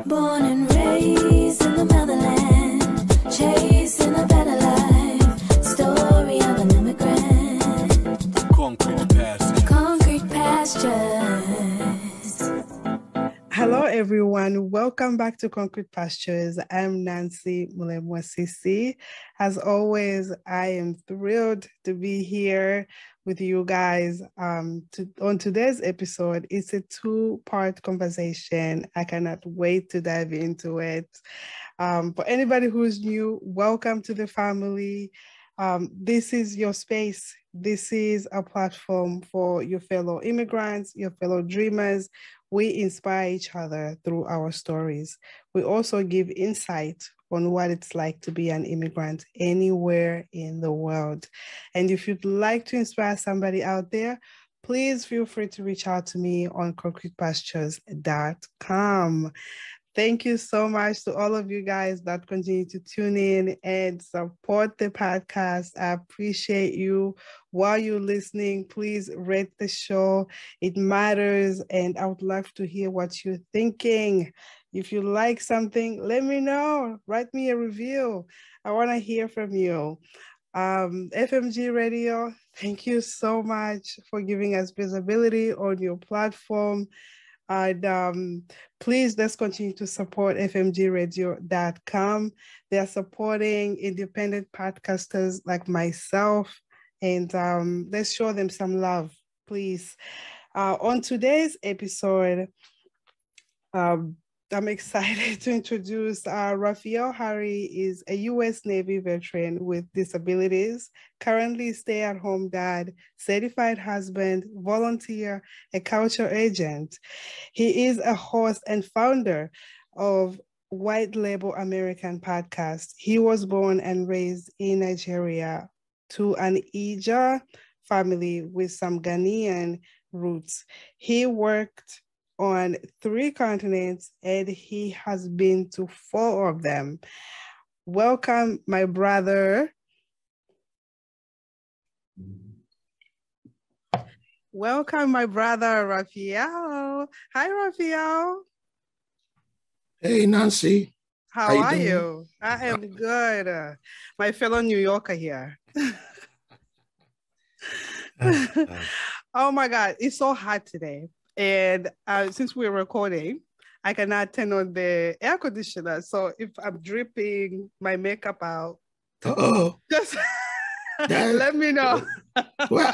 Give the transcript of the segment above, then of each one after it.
Born and raised in the motherland, chasing a better life. Story of an immigrant. Concrete pastures. Concrete pastures. Hello, everyone. Welcome back to Concrete Pastures. I'm Nancy Mulemwa-Sisi. As always, I am thrilled to be here with you guys. On today's episode, it's a two-part conversation. I cannot wait to dive into it. For anybody who's new, welcome to the family. This is your space. This is a platform for your fellow immigrants, your fellow dreamers. We inspire each other through our stories. We also give insight on what it's like to be an immigrant anywhere in the world. And if you'd like to inspire somebody out there, please feel free to reach out to me on concretepastures.com. Thank you so much to all of you guys that continue to tune in and support the podcast. I appreciate you. While you're listening, please rate the show. It matters, and I would love to hear what you're thinking. If you like something, let me know. Write me a review. I want to hear from you. FMG Radio, thank you so much for giving us visibility on your platform. And please, let's continue to support fmgradio.com. They're supporting independent podcasters like myself, and let's show them some love, please. On today's episode, I'm excited to introduce Raphael Harry. Is a U.S. Navy veteran with disabilities, currently stay-at-home dad, certified husband, volunteer, a culture agent. He is a host and founder of White Label American Podcast. He was born and raised in Nigeria to an Ijaw family with some Ghanaian roots. He worked on 3 continents, and he has been to 4 of them. Welcome, my brother. Welcome, my brother, Raphael. Hi, Raphael. Hey, Nancy. How are you? I am good. My fellow New Yorker here. Oh my God, it's so hot today. And since we're recording, I cannot turn on the air conditioner. So if I'm dripping my makeup out, just let me know. Well,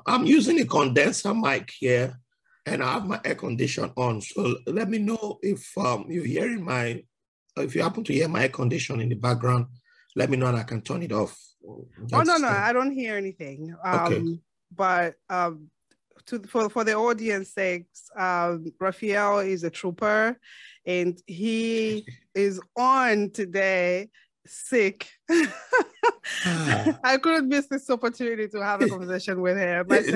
I'm using a condenser mic here, and I have my air conditioner on. So let me know if if you happen to hear my air conditioner in the background, let me know and I can turn it off. No, I don't hear anything. Okay. But for the audience sakes, Raphael is a trooper, and he is on today sick. I couldn't miss this opportunity to have a conversation with him. I said,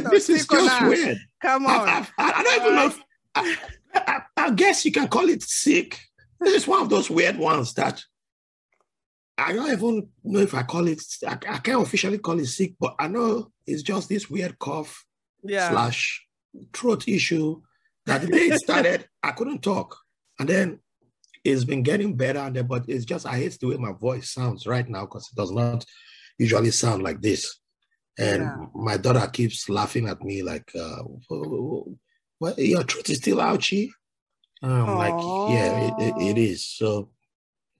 this is just weird. Come on. I don't even know if, I guess you can call it sick. This is one of those weird ones that I don't even know if I call it, I can't officially call it sick, but I know it's just this weird cough / throat issue that the day it started, I couldn't talk. And then it's been getting better, but it's just, I hate the way my voice sounds right now because it does not usually sound like this. And my daughter keeps laughing at me like, what, your throat is still ouchy? I'm like, yeah, it is. So,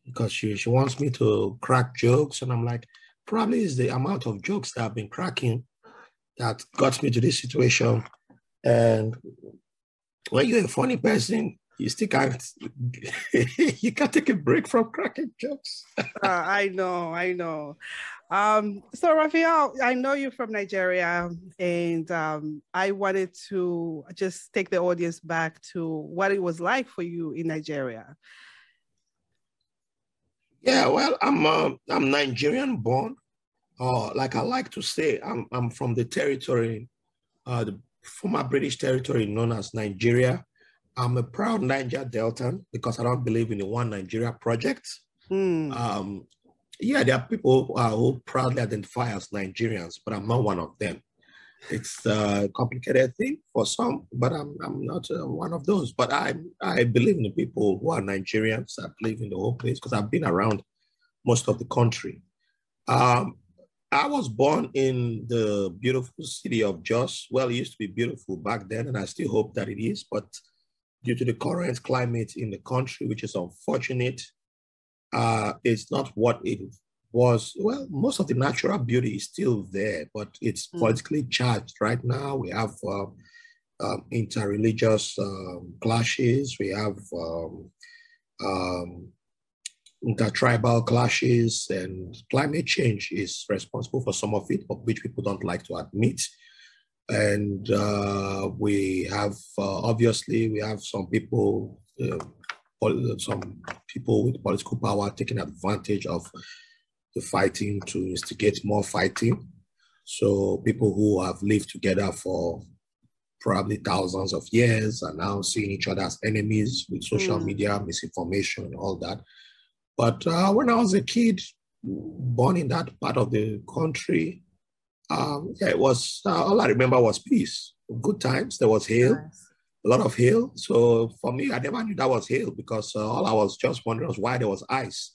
because she wants me to crack jokes, and I'm like, probably it's the amount of jokes that I've been cracking that got me to this situation. And when you're a funny person, you still can't, you can't take a break from cracking jokes. I know. So Raphael, I know you're from Nigeria, and I wanted to just take the audience back to what it was like for you in Nigeria. Yeah, well, I'm Nigerian born. Like I like to say, I'm from the territory, the former British territory known as Nigeria. I'm a proud Niger Deltan because I don't believe in the one Nigeria project. Yeah, there are people who proudly identify as Nigerians, but I'm not one of them. It's a complicated thing for some, but I'm not one of those. But I believe in the people who are Nigerians. I believe in the whole place because I've been around most of the country. I was born in the beautiful city of Jos. Well, it used to be beautiful back then, and I still hope that it is. But due to the current climate in the country, which is unfortunate, it's not what it was. Well, most of the natural beauty is still there, but it's politically charged right now. We have interreligious clashes. We have intertribal clashes, and climate change is responsible for some of it, but which people don't like to admit. And we have, obviously, we have some people with political power taking advantage of the fighting to instigate more fighting. So people who have lived together for probably thousands of years are now seeing each other as enemies with social media, misinformation, all that. But when I was a kid, born in that part of the country, it was, all I remember was peace, good times. There was hail. Nice. A lot of hail. So for me, I never knew that was hail because all I was just wondering was why there was ice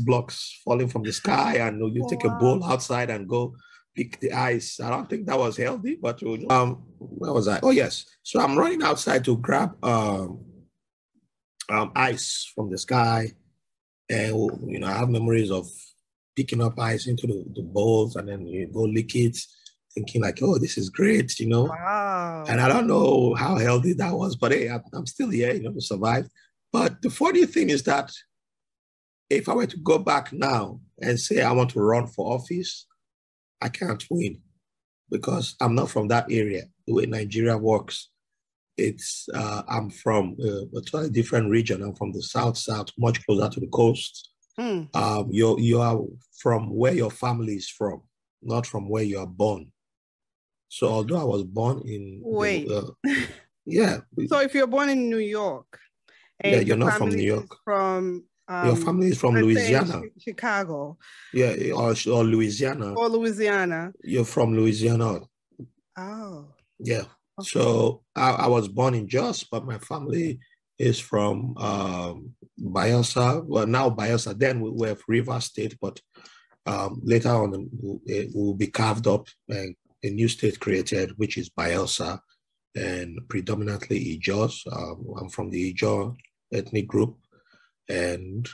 blocks falling from the sky, and you take a bowl outside and go pick the ice. I don't think that was healthy, but where was I? Oh yes. So I'm running outside to grab ice from the sky, and I have memories of picking up ice into the bowls and then you go lick it, thinking like, oh, this is great, Wow. And I don't know how healthy that was, but hey, I'm still here, to survive. But the funny thing is that if I were to go back now and say I want to run for office, I can't win because I'm not from that area. The way Nigeria works, it's I'm from a totally different region. I'm from the south, much closer to the coast. You are from where your family is from, not from where you are born. So although I was born in yeah. So if you're born in New York, and yeah, you're not from New York. From your family is from Louisiana, Chicago, yeah, or Louisiana, or Louisiana. You're from Louisiana. Oh, yeah. Okay. So I was born in Jos, but my family is from Bayelsa. Well, now Bayelsa. Then we were River State, but later on it will be carved up and a new state created, which is Bayelsa, and predominantly Ijaw. I'm from the Ijaw ethnic group, and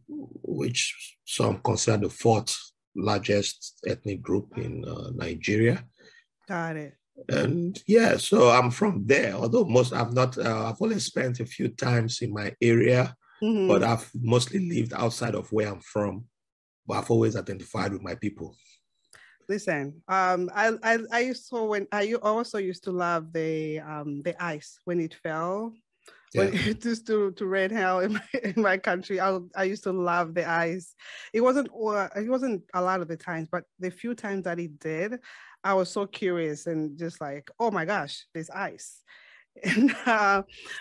which some consider the fourth largest ethnic group in Nigeria. Got it. And yeah, so I'm from there. Although I've only spent a few times in my area, but I've mostly lived outside of where I'm from. But I've always identified with my people. Listen, I also used to love the ice when it fell. Yeah. When it used to rain hell in my country, I used to love the ice. It wasn't a lot of the times, but the few times that it did, I was so curious and just like, oh my gosh, there's ice. And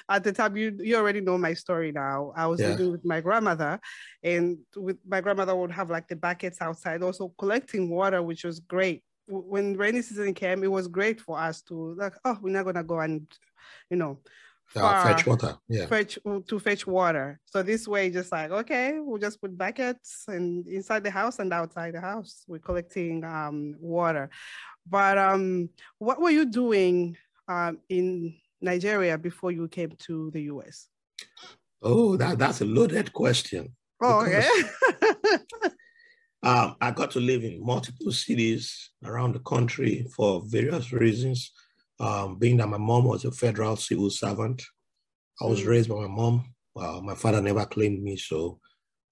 at the time, you already know my story now. I was living with my grandmother, and with my grandmother would have like the buckets outside, also collecting water, which was great. When rainy season came, it was great for us to like, oh, we're not gonna go and fetch water. Fetch water. So this way, just like, okay, we'll just put buckets and inside the house and outside the house, we're collecting water. But what were you doing in Nigeria before you came to the US? Oh, that's a loaded question. Oh, okay. I got to live in multiple cities around the country for various reasons. Being that my mom was a federal civil servant, I was raised by my mom. My father never claimed me, so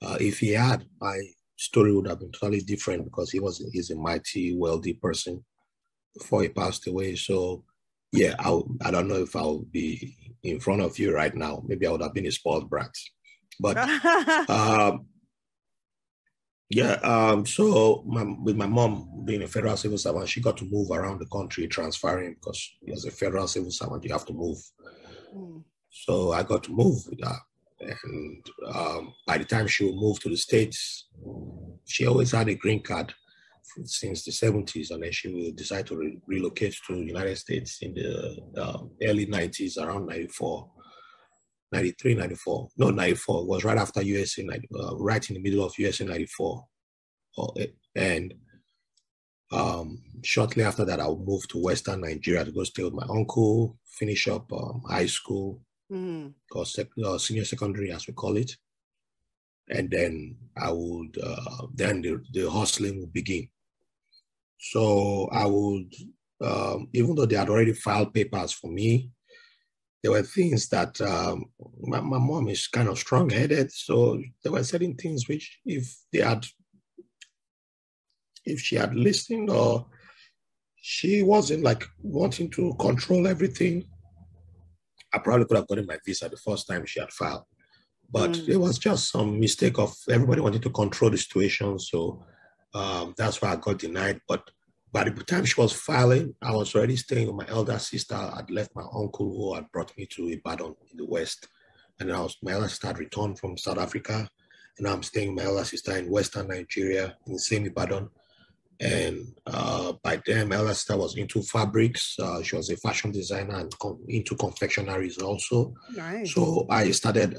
if he had, my story would have been totally different because he's a mighty, wealthy person before he passed away. So yeah, I don't know if I'll be in front of you right now. Maybe I would have been a spoiled brat. But so with my mom being a federal civil servant, she got to move around the country transferring because as a federal civil servant, you have to move. So I got to move with her. And by the time she would move to the States, she always had a green card since the 70s, and then she will decide to relocate to the United States in the early 90s, around 94, 93, 94. No, 94. It was right after USA, right in the middle of USA 94. And shortly after that, I moved to Western Nigeria to go stay with my uncle, finish up high school, or senior secondary, as we call it. And then I would, then the hustling would begin. So I would, even though they had already filed papers for me, there were things that my mom is kind of strong-headed. So there were certain things which if she had listened, or she wasn't like wanting to control everything, I probably could have gotten my visa the first time she had filed. But it was just some mistake of everybody wanting to control the situation. So that's why I got denied. But by the time she was filing, I was already staying with my elder sister. I'd left my uncle who had brought me to Ibadan in the West. And my elder sister had returned from South Africa. And I'm staying with my elder sister in Western Nigeria, in the same Ibadan. And by then, my elder sister was into fabrics. She was a fashion designer and into confectionaries also. Nice. So I started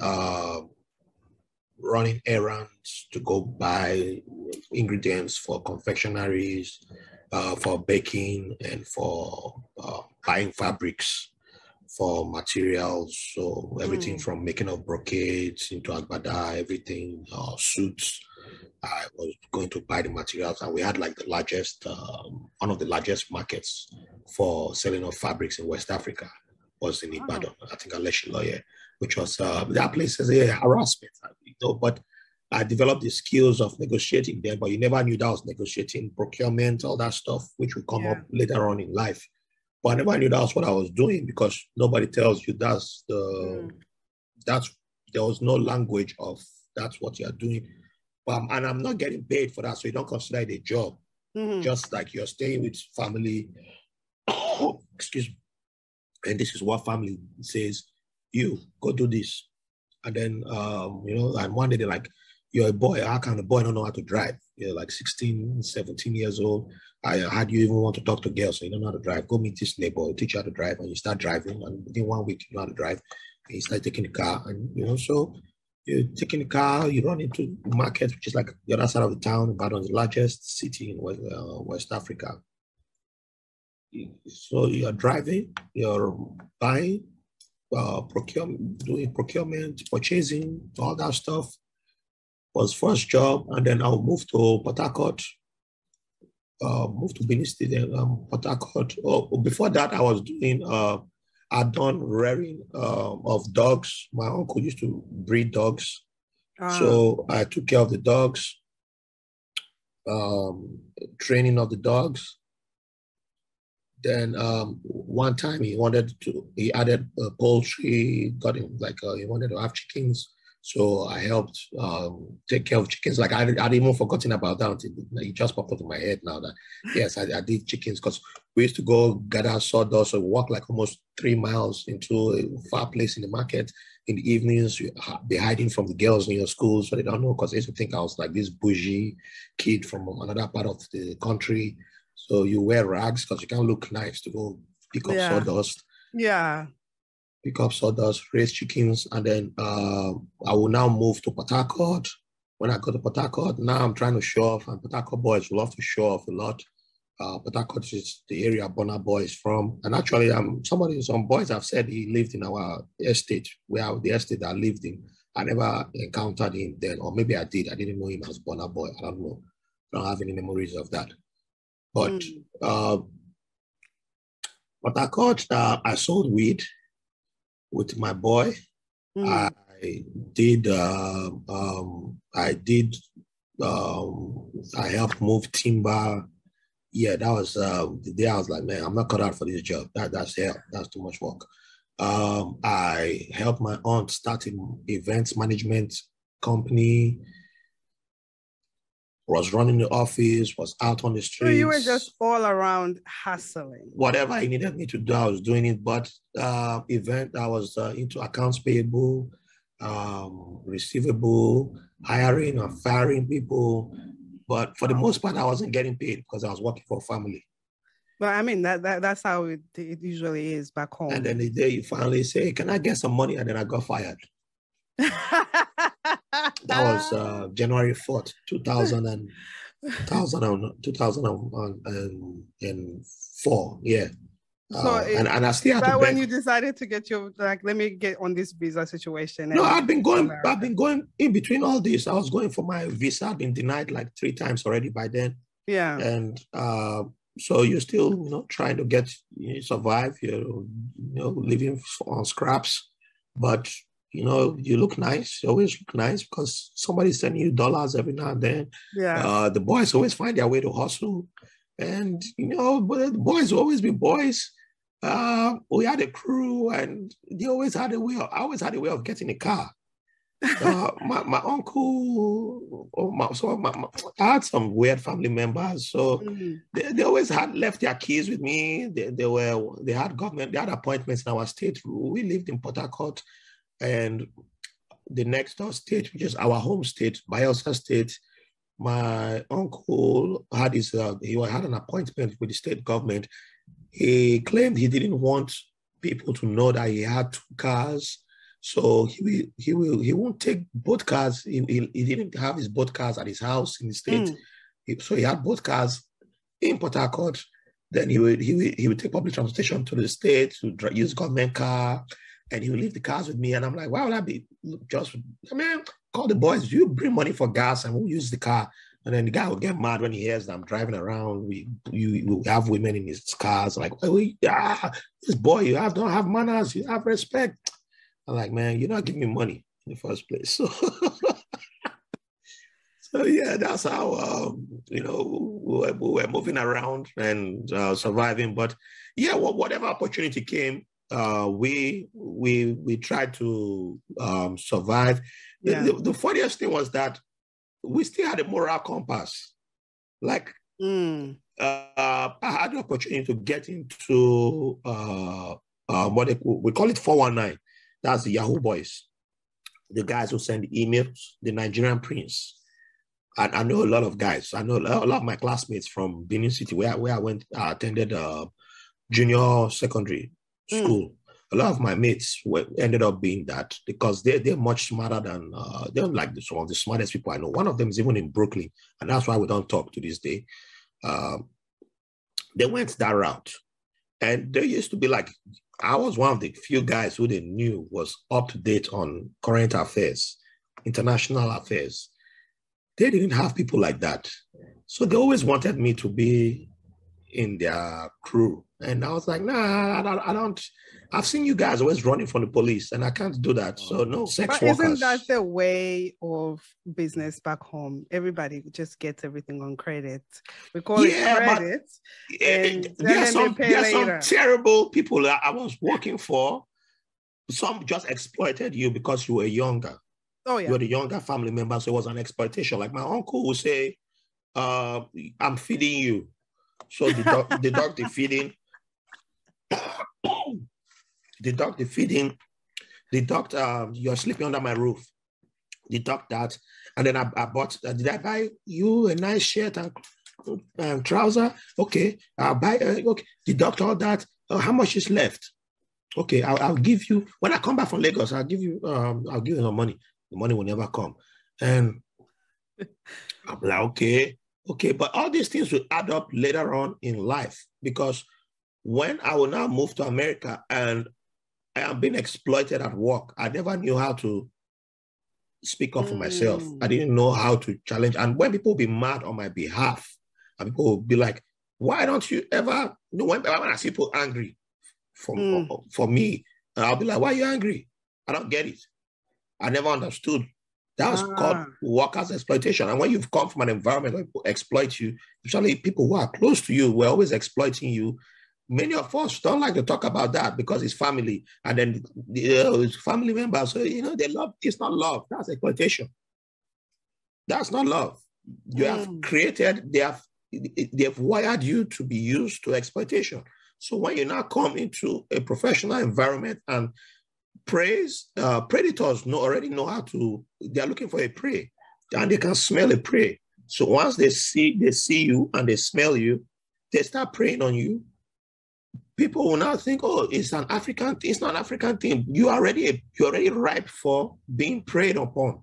running errands to go buy ingredients for confectionaries, for baking, and for buying fabrics for materials. So everything from making of brocades into agbada, everything, suits. I was going to buy the materials, and we had like the largest, one of the largest markets for selling of fabrics in West Africa was in Ibadan. I think Lawyer, which was that place is a harassment, but I developed the skills of negotiating there, but you never knew that I was negotiating procurement, all that stuff, which will come up later on in life. But I never knew that was what I was doing, because nobody tells you there was no language of that's what you're doing. And I'm not getting paid for that, so you don't consider it a job. Just like you're staying with family. Excuse me. And this is what family says, you go do this. And then, and one day they're like, you're a boy, how can a boy don't know how to drive? You're like 16, 17 years old. How do you even want to talk to girls? So you don't know how to drive. Go meet this neighbor, he'll teach you how to drive, and you start driving. And within 1 week, you know how to drive. And you start taking the car. And, so you're taking the car, you run into the market, which is like the other side of the town, Ibadan, the largest city in West Africa. So you're driving, you're buying, doing procurement, purchasing, all that stuff. Was first job, and then I'll move to Port Harcourt, move to Benin State, Port Harcourt. Before that, I was doing, I'd done rearing of dogs. My uncle used to breed dogs. So I took care of the dogs, training of the dogs. Then one time he added poultry, got him he wanted to have chickens. So I helped take care of chickens. Like I'd even forgotten about that until it just popped up in my head now that, yes, I did chickens, because we used to go gather sawdust, so walk like almost 3 miles into a far place in the market. In the evenings, you'd be hiding from the girls in your school, so they don't know, because they used to think I was like this bougie kid from another part of the country. So you wear rags because you can't look nice to go pick up sawdust. Yeah. Pick up sawdust, raise chickens, and then I will now move to Port Harcourt. When I go to Port Harcourt, now I'm trying to show off, and Port Harcourt boys love to show off a lot. Port Harcourt is the area Burna Boy is from. And actually, some boys have said he lived in our estate, the estate I lived in. I never encountered him then, or maybe I did. I didn't know him as Burna Boy. I don't know. I don't have any memories of that. But Port Harcourt, I sold weed with my boy. I helped move timber. Yeah, that was the day I was like, man, I'm not cut out for this job. That's hell. That's too much work. I helped my aunt start an events management company. Was running the office, was out on the streets. So you were just all around hustling. Whatever he needed me to do, I was doing it. But I was into accounts payable, receivable, hiring and firing people. But for the most part, I wasn't getting paid because I was working for a family. But I mean, that's how it usually is back home. And then the day you finally say, can I get some money? And then I got fired. That was January 4th, 2004. Yeah. So and I still had to when you decided to get your, like, let me get on this visa situation. No, I've been going in between all this. I was going for my visa. I've been denied like 3 times already by then. Yeah. And so you're still, trying to survive, living on scraps, but you look nice. You always look nice because somebody's sending you dollars every now and then. Yeah. The boys always find their way to hustle. And, the boys will always be boys. We had a crew and they always had a way. I always had a way of getting a car. My uncle, I had some weird family members, so they always had left their keys with me. They had appointments in our state. We lived in Port Harcourt, and the next door state, which is our home state, Bayelsa State. My uncle had he had an appointment with the state government. He claimed he didn't want people to know that he had 2 cars. So he won't take both cars. He didn't have his both cars at his house in the state. So he had both cars in Port Harcourt. Then he would take public transportation to the state to use government car, and he would leave the cars with me. And I'm like, why would I be call the boys, you bring money for gas and we'll use the car. And then the guy will get mad when he hears that I'm driving around. We have women in his cars, like, this boy, don't have manners, you have respect. I'm like, man, you're not giving me money in the first place. So yeah, that's how we were moving around and surviving. But yeah, whatever opportunity came, we tried to survive. Yeah. The funniest thing was that we still had a moral compass. Like, I had the opportunity to get into we call it 419. That's the Yahoo boys, the guys who send emails, the Nigerian prince. And I know a lot of guys. I know a lot of my classmates from Benin City, where I attended junior secondary school. A lot of my mates ended up being that because they're much smarter than, they're like some of the smartest people I know. One of them is even in Brooklyn, and that's why we don't talk to this day. They went that route. And there used to be like, I was one of the few guys who they knew was up to date on current affairs, international affairs. They didn't have people like that. So they always wanted me to be in their crew. And I was like, nah, I don't. I've seen you guys always running from the police, and I can't do that. So no sex workers. Isn't that the way of business back home? Everybody just gets everything on credit. We call it credit. There are some terrible people that I was working for. Some just exploited you because you were younger. Oh yeah, you were the younger family member, so it was an exploitation. Like my uncle would say, "I'm feeding you," so deduct the feeding. Deduct the feeding, deduct you're sleeping under my roof, deduct that. And then I bought, did I buy you a nice shirt and trouser? Okay, I'll buy, okay, deduct all that. How much is left? Okay, I'll give you, when I come back from Lagos, I'll give you some money. The money will never come. And I'm like, okay, but all these things will add up later on in life, because when I will now move to America and I am being exploited at work, I never knew how to speak up for myself. I didn't know how to challenge. And when people will be mad on my behalf, and people will be like, why don't you ever, when I see people angry for me, I'll be like, why are you angry? I don't get it. I never understood. That was called workers' exploitation. And when you've come from an environment where people exploit you, especially people who are close to you, were always exploiting you. Many of us don't like to talk about that because it's family, and then it's family members. So, they love, it's not love, that's exploitation. That's not love. You have created, they've wired you to be used to exploitation. So when you now come into a professional environment and predators already know how to, they're looking for a prey, and they can smell a prey. So once they see you and they smell you, they start preying on you. People will now think, oh, it's an African thing. It's not an African thing. You're already ripe for being preyed upon.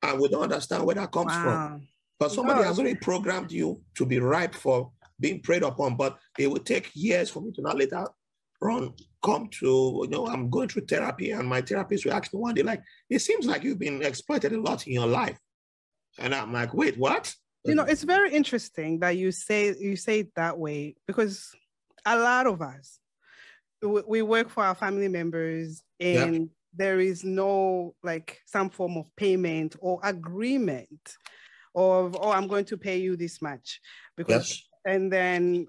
And we don't understand where that comes from. But somebody has already programmed you to be ripe for being preyed upon, but it will take years for me to now later come to, I'm going through therapy, and my therapist will ask me one day, like, it seems like you've been exploited a lot in your life. And I'm like, wait, what? It's very interesting that you say it that way, because a lot of us, we work for our family members, and there is no like some form of payment or agreement of, oh, I'm going to pay you this much. Because and then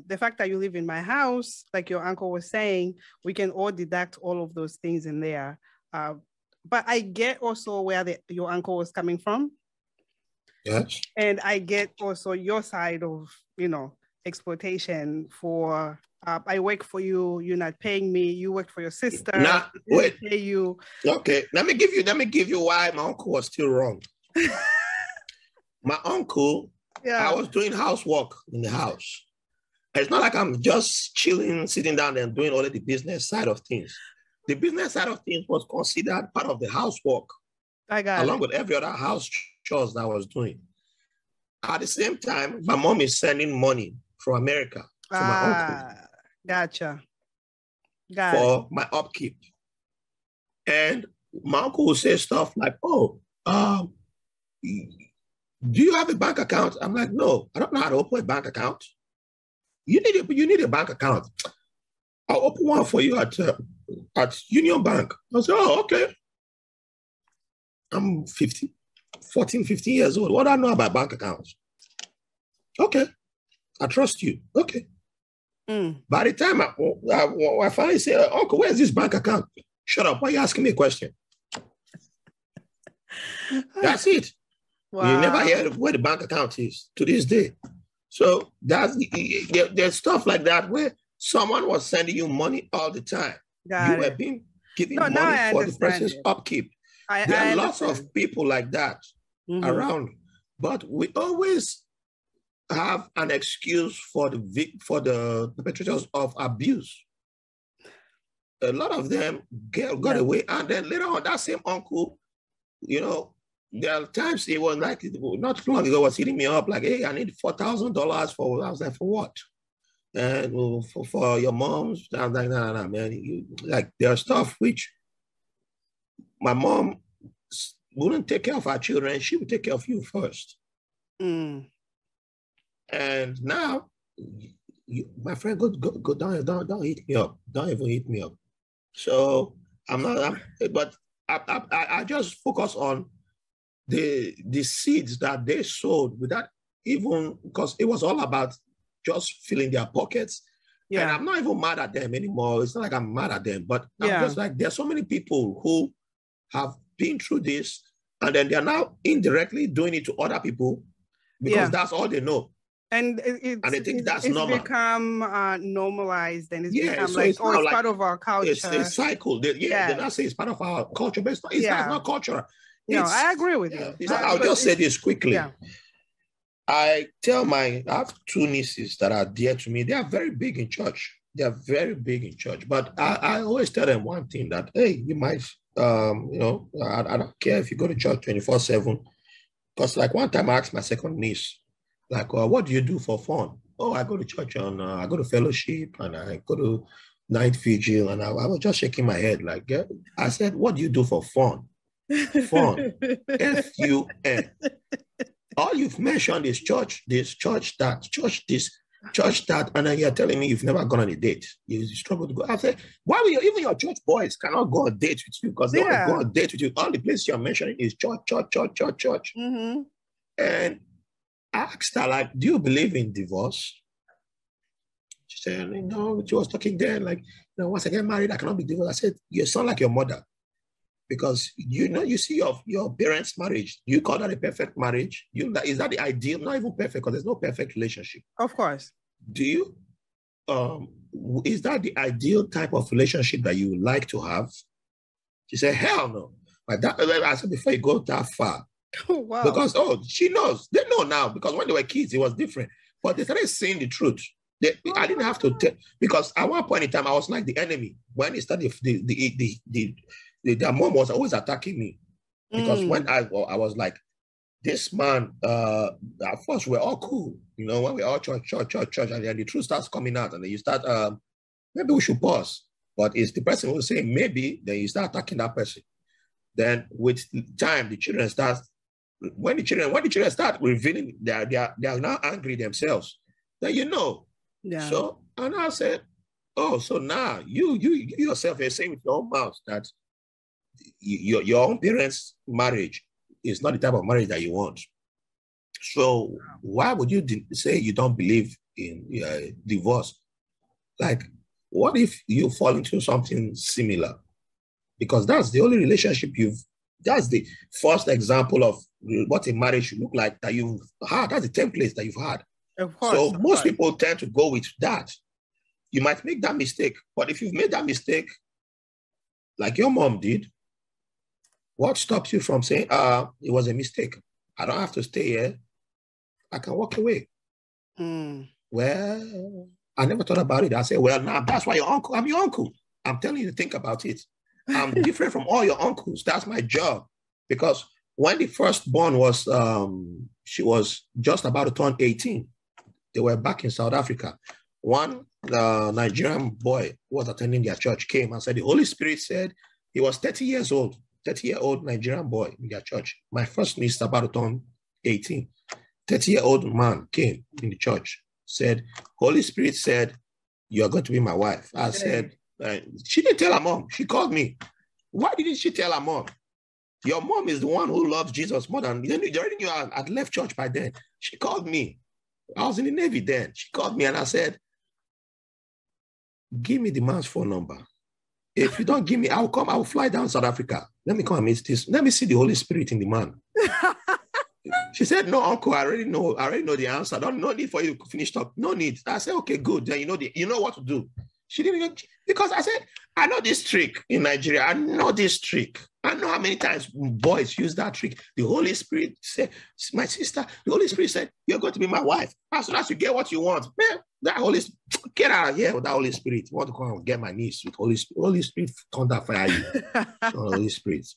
the fact that you live in my house, like your uncle was saying, we can all deduct all of those things in there. But I get also where your uncle was coming from. Yes. And I get also your side of, exploitation for, I work for you, you're not paying me, you work for your sister. Wait. Pay you. Okay, let me give you why my uncle was still wrong. My uncle, I was doing housework in the house. It's not like I'm just chilling, sitting down and doing all of the business side of things. The business side of things was considered part of the housework, along with every other house chores that I was doing. At the same time, my mom is sending money from America to my uncle. Gotcha. For my upkeep. And my uncle will say stuff like, oh, do you have a bank account? I'm like, no, I don't know how to open a bank account. You need a bank account. I'll open one for you at Union Bank. I said, oh, okay. I'm 14, 15 years old. What do I know about bank accounts? Okay. I trust you. Okay. By the time I finally say, uncle, where's this bank account? Shut up. Why are you asking me a question? That's it. Wow. You never hear where the bank account is to this day. So there's stuff like that where someone was sending you money all the time. You were being given money for the person's upkeep. There are lots of people like that around, but we always have an excuse for the perpetrators of abuse. A lot of them got away, and then later on, that same uncle, there are times he was like, not long ago, was hitting me up like, hey, I need $4,000 for. I was like, for what? And for your mom's. I was like, no, man. There are stuff which my mom wouldn't take care of our children. She would take care of you first. And now, my friend, go down, don't hit me up. Don't even hit me up. So but I just focus on the seeds that they sowed without even, because it was all about just filling their pockets. And I'm not even mad at them anymore. It's not like I'm mad at them, but I'm just like, there's so many people who have been through this, and then they're now indirectly doing it to other people because that's all they know. And I think that's normal. It's become normalized, and it's become so like, it's part of our culture. It's a cycle. They not say it's part of our culture, but it's not culture. No, I agree with you. I'll just say this quickly. I have two nieces that are dear to me. They are very big in church. But I always tell them one thing, that, hey, you might, I don't care if you go to church 24/7. Because like one time I asked my second niece, like, what do you do for fun? Oh, I go to church I go to fellowship, and I go to night vigil. And I was just shaking my head. Like, I said, what do you do for fun? Fun. F-U-N. All you've mentioned is church, this, church, that, church, this, church, that. And then you're telling me you've never gone on a date. You struggle to go. I said, why will even your church boys cannot go on a date with you? Because they want to go on a date with you. All the places you're mentioning is church. And I asked her, like, do you believe in divorce? She said, no. She was talking then, like, once I get married, I cannot be divorced. I said, you sound like your mother. Because, you see your parents' marriage. You call that a perfect marriage? Is that the ideal? Not even perfect, because there's no perfect relationship. Of course. Do you? Is that the ideal type of relationship that you would like to have? She said, hell no. But I said, before you go that far, Oh, wow. Because, she knows. They know now, because when they were kids, it was different. But they started saying the truth. I didn't have to tell, because at one point in time, I was like the enemy. When it started, their mom was always attacking me. Because when I was like, this man, at first we're all cool, when we're all church, and then the truth starts coming out, and then you start, maybe we should pause. But it's the person who say maybe, then you start attacking that person. Then with time, the children start, when the children start revealing, they are now angry themselves. Then Yeah. So, and I said, so now you yourself are saying with your own mouth that your own parents' marriage is not the type of marriage that you want. So why would you say you don't believe in divorce? Like, what if you fall into something similar? Because that's the only relationship that's the first example of what a marriage should look like that you've had. That's the template that you've had. Of course. So most people tend to go with that. You might make that mistake, but if you've made that mistake, like your mom did, what stops you from saying, it was a mistake? I don't have to stay here. I can walk away. Well, I never thought about it. I said, well, now that's why I'm your uncle. I'm telling you to think about it. I'm different from all your uncles. That's my job. Because when the firstborn was, she was just about to turn 18. They were back in South Africa. One Nigerian boy who was attending their church came and said, the Holy Spirit said, he was 30 years old, 30-year-old Nigerian boy in their church. My first niece is about to turn 18. 30-year-old man came in the church, said, Holy Spirit said, you are going to be my wife. I said, she didn't tell her mom. She called me. Why didn't she tell her mom? Your mom is the one who loves Jesus more than, you already knew I had left church by then. She called me. I was in the Navy then. She called me and I said, give me the man's phone number. If you don't give me, I will fly down South Africa. Let me come and meet this. Let me see the Holy Spirit in the man. She said, no, uncle, I already know the answer. No need for you to finish talk. No need. I said, okay, good. Then you know what to do. She didn't even, because I said, I know this trick in Nigeria. I know this trick. I know how many times boys use that trick. The Holy Spirit said, my sister, the Holy Spirit said, you're going to be my wife. As soon as you get what you want, man, that Holy Spirit, get out of here with that Holy Spirit. You want to come and get my niece with Holy Spirit. Holy Spirit, thunder fire you. Holy Spirit.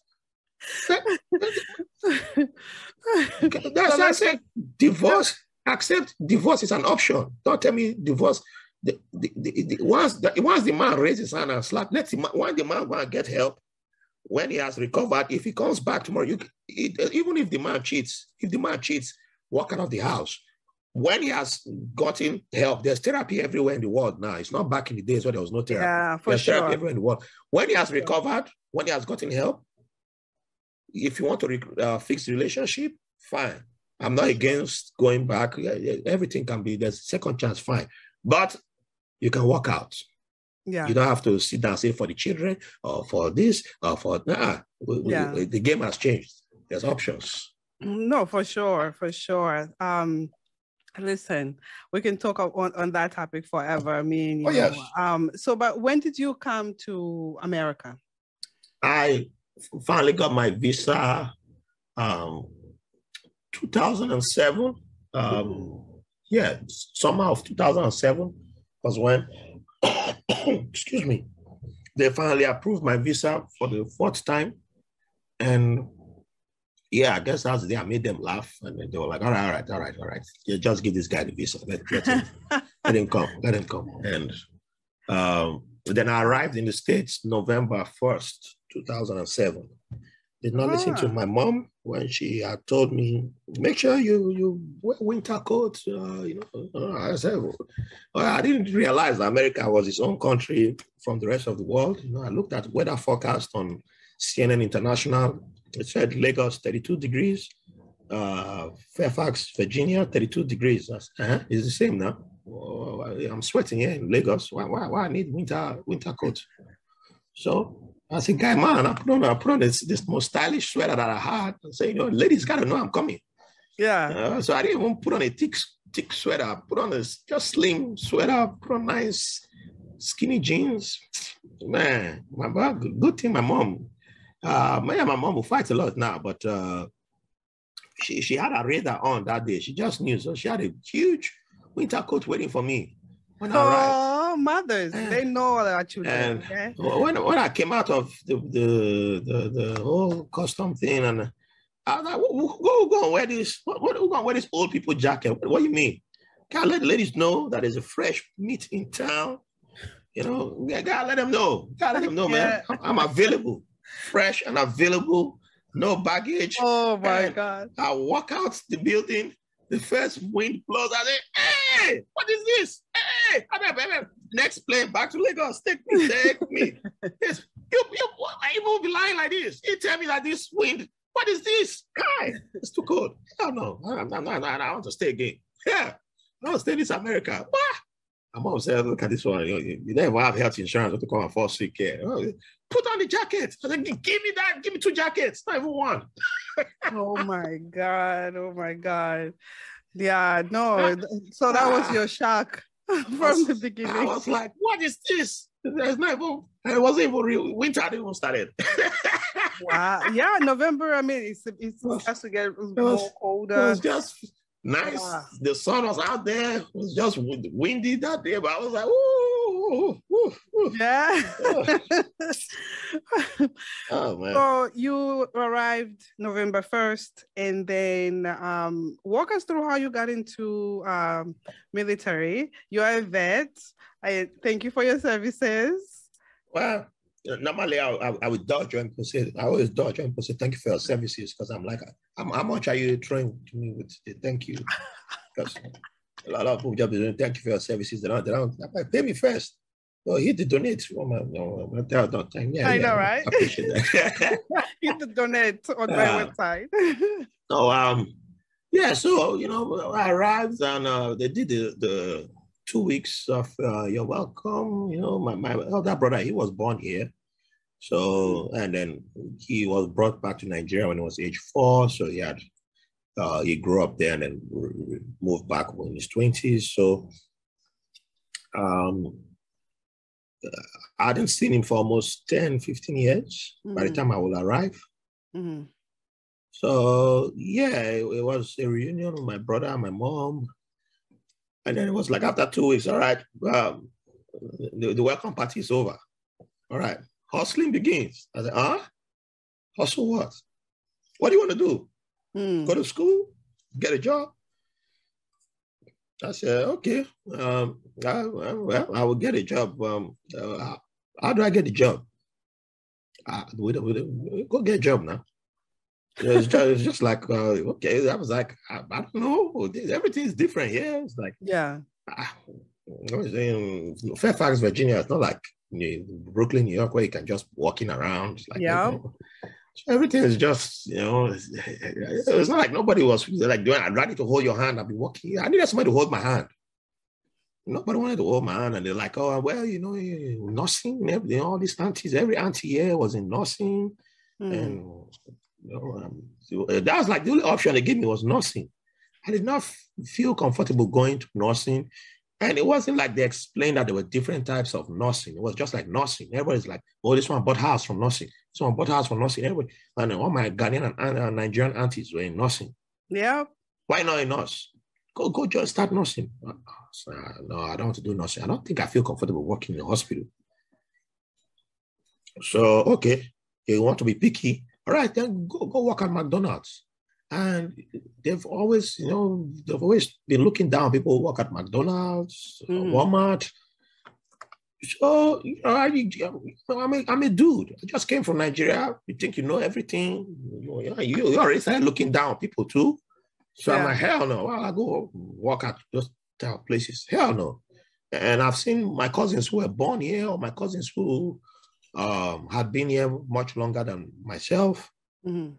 That's why I said divorce, accept divorce is an option. Don't tell me divorce. Once the man raises his hand and slap, when the man go and get help, when he has recovered, if he comes back tomorrow, even if the man cheats, walk out of the house. When he has gotten help, there's therapy everywhere in the world now. It's not back in the days where there was no therapy. Yeah, for there's sure. Therapy everywhere in the world. When he has recovered, when he has gotten help, if you want to fix the relationship, fine. I'm not against going back. Everything can be, there's a second chance, fine. But you can walk out. Yeah. You don't have to sit down and say for the children or for this or for that. The game has changed. There's options. No, for sure. Listen, we can talk on that topic forever. I mean, you know, yes. But when did you come to America? I finally got my visa 2007. Summer of 2007 was when, excuse me, they finally approved my visa for the fourth time. And I guess that's the day I made them laugh. And they were like, all right. Yeah, just give this guy the visa. Let him come. And then I arrived in the States November 1st, 2007. Did not listen to my mom when she had told me, make sure you wear winter coats. I said, well, I didn't realize that America was its own country from the rest of the world. I looked at weather forecast on CNN International. It said Lagos, 32 degrees. Fairfax, Virginia, 32 degrees. It's the same now. I'm sweating here in Lagos. Why I need winter coat? So I said, guy, man, I put on this most stylish sweater that I had. I said, ladies got to know I'm coming. Yeah. So I didn't even put on a thick sweater. I put on just slim sweater, put on nice skinny jeans. Man, good thing my mom. My mom will fight a lot now, but she had a radar on that day. She just knew. So she had a huge winter coat waiting for me when I arrived. Oh, mothers, they know our children. And Okay? when I came out of the whole custom thing, and I was like, who gonna wear this? Who gonna wear this old people jacket? What do you mean? Can't let the ladies know that there's a fresh meat in town. You know, gotta let them know. Gotta let them know, man. I'm available, fresh and available, no baggage. Oh my God. I walk out the building, the first wind blows. I say, hey, what is this? Hey, next plane back to Lagos. Take me. Yes, you won't be lying like this. You tell me that this wind, what is this? Guy, it's too cold. Hell no. I want to stay again. Yeah, I want to stay in this America. What? I'm upset. Look at this one. You never have health insurance to come and fall sick here. Put on the jacket. I said, give me that. Give me 2 jackets. Not even one. Oh my God. Oh my God. Yeah, no. So that was your shock from the beginning. I was like, what is this? There's not even, it wasn't even real. Winter hadn't even started. Wow. Yeah, November. I mean, it has to get more colder. It was just nice. Yeah. The sun was out there. It was just windy that day, but I was like, ooh. Yeah. Oh man. So you arrived November 1st, and then walk us through how you got into military. You are a vet. I thank you for your services. Well, normally I would dodge when people say, I always dodge when people say thank you for your services, because I'm like, how much are you throwing to me with thank you? Because a lot of people just be doing thank you for your services. They don't pay me first. Well, hit the donate. Yeah, I know, right? I appreciate that. Hit the donate on my website. So yeah, so I arrived and they did the 2 weeks of you're welcome. My elder brother, he was born here. So, and then he was brought back to Nigeria when he was age 4. So he grew up there and then moved back in his 20s. So I hadn't seen him for almost 10, 15 years by the time I will arrive. Mm-hmm. So yeah, it was a reunion with my brother and my mom. And then it was like after 2 weeks, all right, the welcome party is over. All right, hustling begins. I said, hustle what? What do you want to do? Go to school? Get a job? I said, okay, I will get a job. How do I get the job? Go get a job now. It's just like, okay, I was like, I don't know. Everything's different here. It's like, yeah. Fairfax, Virginia, it's not like Brooklyn, New York, where you can just walking around. It's like, yeah. So everything is just, it's not like nobody was like doing, I'm ready to hold your hand. I'll be walking. I needed somebody to hold my hand. Nobody wanted to hold my hand. And they're like, oh, well, nursing, everything, all these aunties, every auntie here was in nursing. And that was like the only option they gave me was nursing. I did not feel comfortable going to nursing. And it wasn't like they explained that there were different types of nursing. It was just like nursing. Everybody's like, oh, this one bought house from nursing. This one bought house from nursing. Everybody. And all my Ghanaian and Nigerian aunties were in nursing. Yeah. Why not a nurse? Go just start nursing. No, I don't want to do nursing. I don't think I feel comfortable working in a hospital. So, okay, you want to be picky. All right, then go work at McDonald's. And they've always been looking down people who work at McDonald's, Walmart. So I'm a dude. I just came from Nigeria. You think you know everything? You already started looking down people too. So I'm like, hell no. Well, I go work at those type of places. Hell no. And I've seen my cousins who were born here, or my cousins who had been here much longer than myself. Mm-hmm.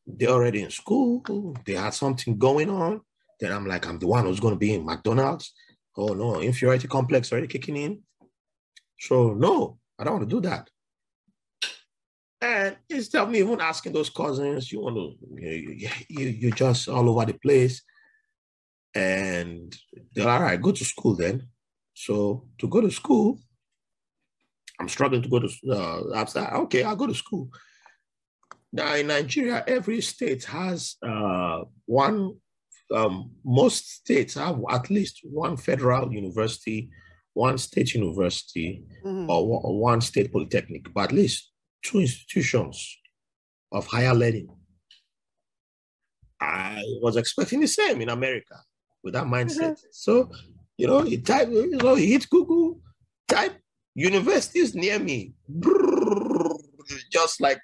They're already in school. They had something going on. Then I'm like, I'm the one who's going to be in McDonald's. Oh no, inferiority complex already kicking in. So no, I don't want to do that. And instead of me even asking those cousins, you're just all over the place. And they're all right, go to school then. So to go to school, I'm struggling to go to, okay, I'll go to school. Now in Nigeria, every state has one. Most states have at least one federal university, one state university, or one state polytechnic, but at least two institutions of higher learning. I was expecting the same in America with that mindset. So, you hit Google, type universities near me. Just like,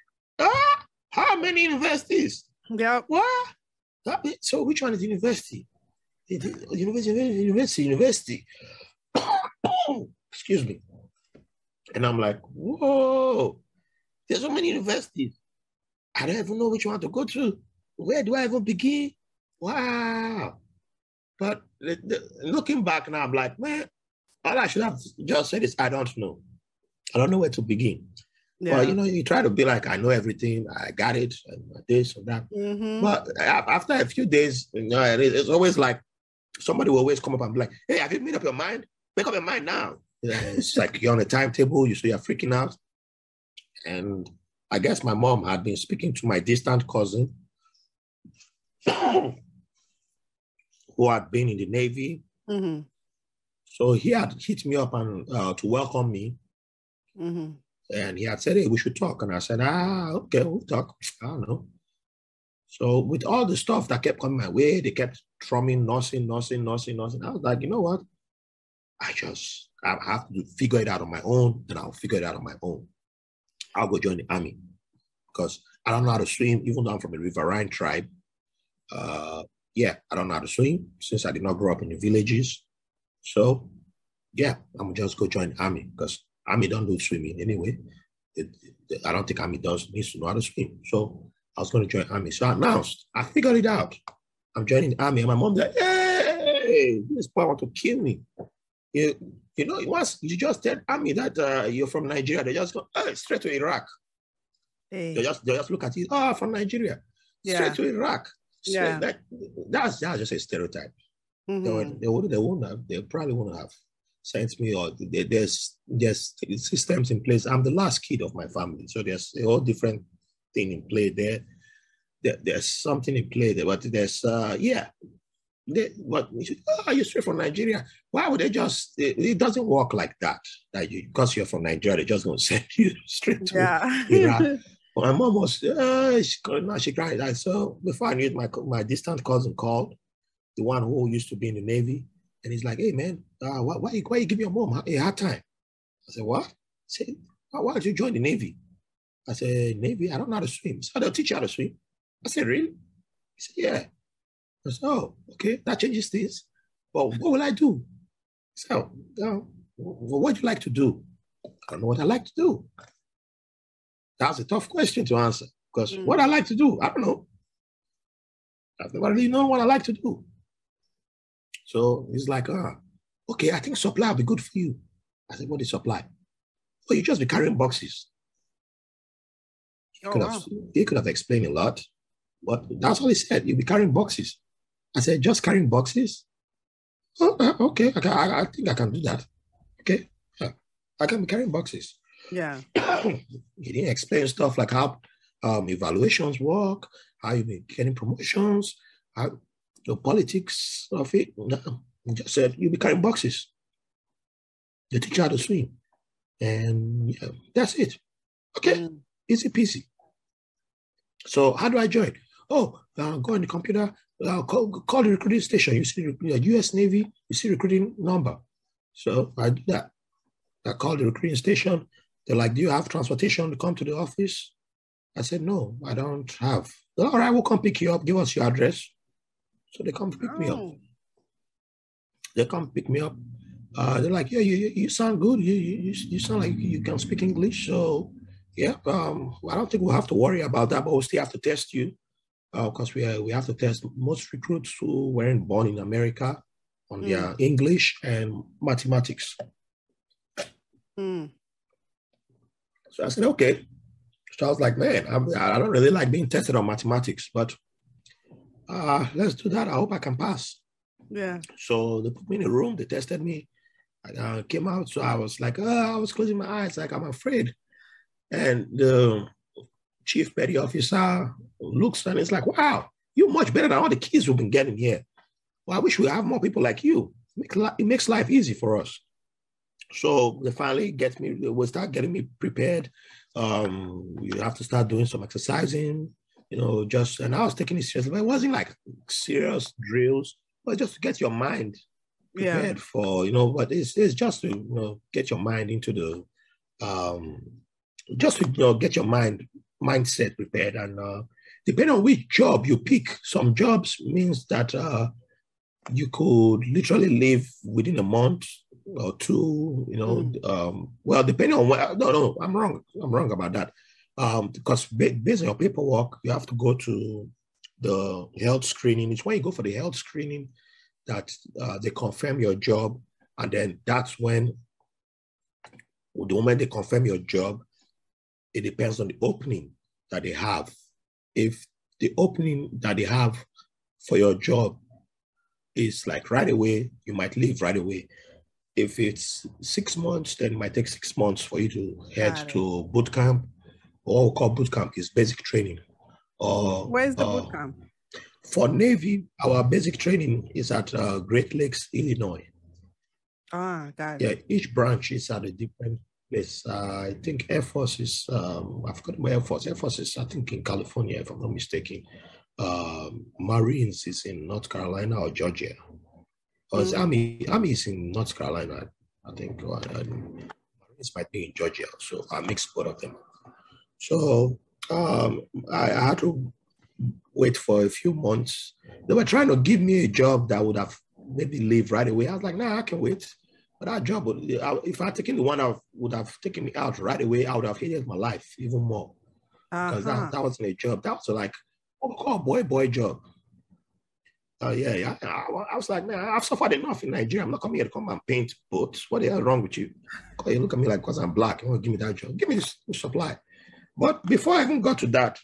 how many universities? Yeah. What? So which one is university? University. Excuse me. And I'm like, whoa, there's so many universities. I don't even know which one to go to. Where do I even begin? Wow. But looking back now, I'm like, man, all I should have just said is, I don't know. I don't know where to begin. Yeah. Well, you try to be like, I know everything, I got it, and this and that. But after a few days, it's always like somebody will always come up and be like, hey, have you made up your mind? Make up your mind now. It's like you're on a timetable, so you're freaking out. And I guess my mom had been speaking to my distant cousin who had been in the Navy. So he had hit me up and to welcome me. And he had said, hey, we should talk. And I said, okay, we'll talk. I don't know. So with all the stuff that kept coming my way, they kept drumming, nursing. I was like, you know what? I have to figure it out on my own, and I'll figure it out on my own. I'll go join the army because I don't know how to swim, even though I'm from a riverine tribe. I don't know how to swim since I did not grow up in the villages. So, I'm just go join the army because army don't do swimming anyway. I don't think army needs to know how to swim. So I was going to join army. So I announced, I figured it out. I'm joining the army. And my mom's like, hey, this boy want to kill me. Once you just tell army that you're from Nigeria, they just go straight to Iraq. Hey. They just look at you, from Nigeria. Straight to Iraq. That's just a stereotype. They probably wouldn't have sent me, or there's systems in place. I'm the last kid of my family, so there's a whole different thing in play there. There's something in play there, but there's you're straight from Nigeria. Why would they just? It doesn't work like that. Because you're from Nigeria, they're just gonna send you straight to Iraq. My mom was she cried. So before I knew it, my distant cousin called, the one who used to be in the Navy, and he's like, hey man, why you give your mom a hard time? I said, what? He said, why did you join the Navy? I said, Navy? I don't know how to swim. So they'll teach you how to swim. I said, really? He said, yeah. I said, oh, okay, that changes things. Well, what will I do? So, what do you like to do? I don't know what I like to do. That's a tough question to answer because what I like to do, I don't know. I've never really known what I like to do. So he's like, okay, I think supply will be good for you. I said, what is supply? Oh, you just be carrying boxes. He could have explained a lot, but that's all he said. You'll be carrying boxes. I said, just carrying boxes? Oh, okay, I think I can do that. Okay, I can be carrying boxes. Yeah. He didn't explain stuff like how evaluations work, how you be getting promotions, how the politics of it. No, he just said, you'll be carrying boxes. They teach you how to swim. And that's it. Okay, easy peasy. So how do I join? Go on the computer, call the recruiting station. You see the US Navy, you see recruiting number. So I do that. I call the recruiting station. They're like, do you have transportation to come to the office? I said, no, I don't have. All right, we'll come pick you up. Give us your address. So they come pick me up. They come pick me up. They're like, yeah, you sound good. You sound like you can speak English. So yeah, I don't think we'll have to worry about that, but we'll still have to test you because we have to test most recruits who weren't born in America on their English and mathematics. So I said, okay. So I was like, man, I don't really like being tested on mathematics, but let's do that. I hope I can pass. Yeah. So they put me in a room. They tested me. I came out. So I was like, I was closing my eyes, like I'm afraid. And the chief petty officer looks and it's like, wow, you're much better than all the kids we've been getting here. Well, I wish we have more people like you. It makes life easy for us. So they finally will start getting me prepared. You have to start doing some exercising, and I was taking it seriously, but it wasn't like serious drills, but just to get your mind prepared for, but it's just to, get your mind into the, just to, get your mindset prepared. And depending on which job you pick, some jobs means that you could literally live within a month or two, well, depending on what, no, I'm wrong about that. Because based on your paperwork, you have to go to the health screening. It's when you go for the health screening that they confirm your job. And then that's when, the moment they confirm your job, it depends on the opening that they have. If the opening that they have for your job is like right away, you might leave right away. If it's 6 months, then it might take 6 months for you to head to boot camp. What we call boot camp is basic training. Where's the boot camp? For Navy, our basic training is at Great Lakes, Illinois. Ah, got it. Yeah, each branch is at a different place. I think Air Force is, I forgot my Air Force. Air Force is, I think, in California, if I'm not mistaken. Marines is in North Carolina or Georgia. Or Army is in North Carolina, I think. Marines might be in Georgia, so I mixed both of them. So I had to wait for a few months. They were trying to give me a job that would have made me leave right away. I was like, nah, I can wait. But that job, if I had taken the one that would have taken me out right away, I would have hated my life even more. Because that wasn't a job. That was like what we call a boy job. I was like, nah, I've suffered enough in Nigeria. I'm not coming here to come and paint boats. What the hell is wrong with you? You look at me like, because I'm black, you want to give me that job. Give me this supply. But before I even got to that,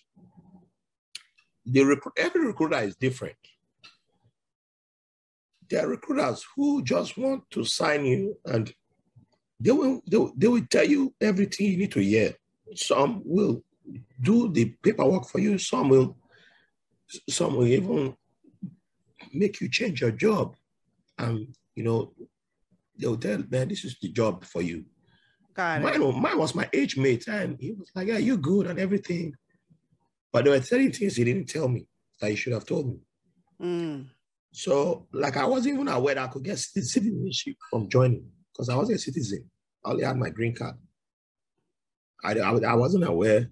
every recruiter is different. There are recruiters who just want to sign you and they will tell you everything you need to hear. Some will do the paperwork for you. Some will even make you change your job. And, they'll tell, man, this is the job for you. Mine was my age mate, and he was like, yeah, you're good and everything. But there were 30 things he didn't tell me that he should have told me. So, like, I wasn't even aware that I could get citizenship from joining because I wasn't a citizen. I only had my green card. I wasn't aware.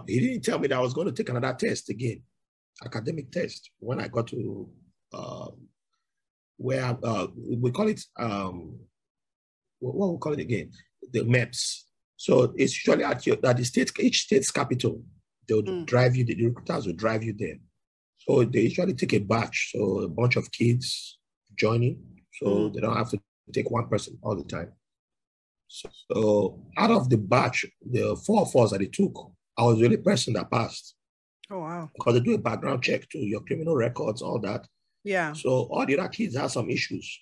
He didn't tell me that I was going to take another test again, academic test, when I got to where we call it, what we call it again? The MEPS. So it's usually at each state's capital. They'll drive you, the recruiters will drive you there. So they usually take a batch, so a bunch of kids joining, so they don't have to take one person all the time. So out of the batch, the 4 of us that they took, I was the only person that passed. Oh, wow. Because they do a background check to your criminal records, all that. Yeah. So all the other kids have some issues.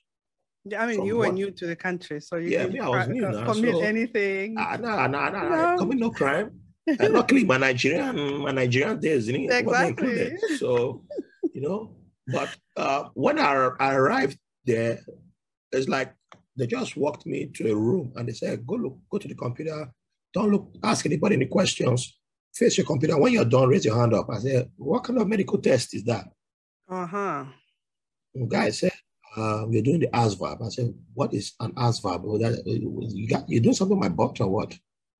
Yeah, I mean, you were new to the country, so you I was new now. Commit anything. No. Commit no crime. And luckily, my Nigerian days wasn't included. So, but when I arrived there, it's like they just walked me to a room and they said, go to the computer. Don't ask anybody any questions. Face your computer. When you're done, raise your hand up. I said, what kind of medical test is that? The guy said, we're doing the ASVAB. I said, what is an ASVAB? You doing something with my butt or what?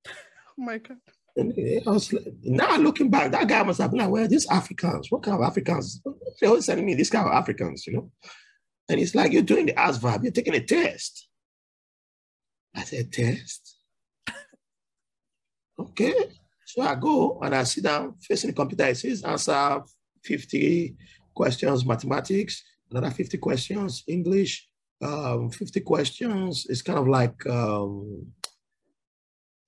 Oh my God. And I was now looking back, that guy must have been like, well, these Africans, what kind of Africans? They're always telling me this kind of Africans, And it's like, you're doing the ASVAB, you're taking a test. I said, test? Okay. So I go and I sit down facing the computer. It says answer 50 questions mathematics, another 50 questions English, 50 questions. It's kind of like,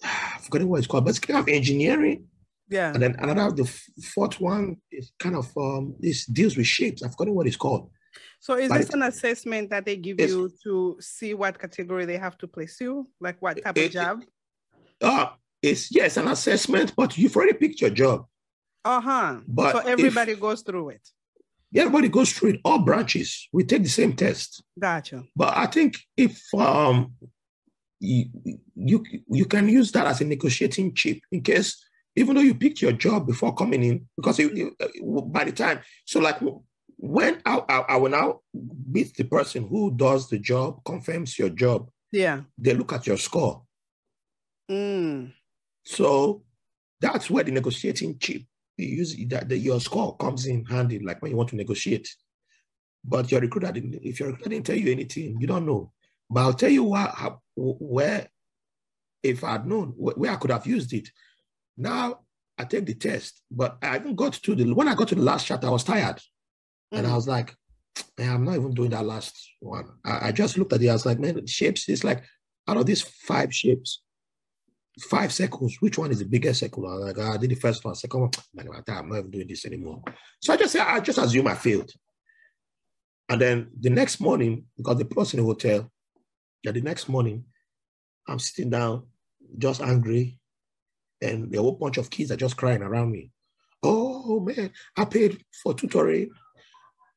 I've forgotten what it's called, but it's kind of engineering. Yeah. And then the fourth one is kind of, this deals with shapes. I've forgotten what it's called. So is this an assessment that they give you to see what category they have to place you? Like what type of job? It's an assessment, but you've already picked your job. But so everybody goes through it. Everybody goes through it. All branches, we take the same test. Gotcha. But I think if you can use that as a negotiating chip in case, even though you picked your job before coming in, because by the time, so like when I will now meet the person who does the job, confirms your job. Yeah. They look at your score. So that's where the negotiating chip, you use that your score comes in handy, like when you want to negotiate. But your recruiter if your recruiter didn't tell you anything, you don't know. But I'll tell you where, if I'd known, where I could have used it. Now I take the test, but I even got to when I got to the last chapter, I was tired. And I was like, man, I'm not even doing that last one. I just looked at it. I was like, man, the shapes, it's like, out of these 5 shapes, 5 circles, which one is the biggest circle? I was like, I did the first one, second one, man, I'm not even doing this anymore. So I just assume I failed. And then the next morning, because they put us in a hotel, the next morning, I'm sitting down, just angry, and a whole bunch of kids are just crying around me. Oh, man, I paid for tutoring.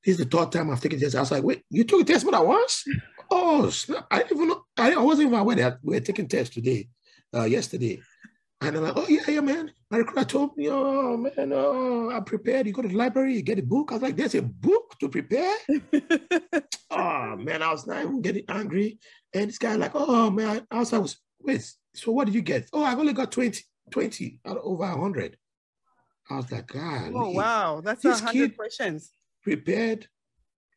This is the 3rd time I've taken this. I was like, wait, you took a test more than once? Oh, snap. I didn't even know. I wasn't even aware that we were taking tests today, yesterday. And I'm like, oh, yeah, man. My recruiter told me, oh, man, I'm prepared. You go to the library, you get a book. I was like, there's a book to prepare? Oh, man, I was not even getting angry. And this guy like, oh, man, I was like, wait, so what did you get? Oh, I've only got 20 out of over 100. I was like, God. Oh, wow. That's 100 questions. Prepared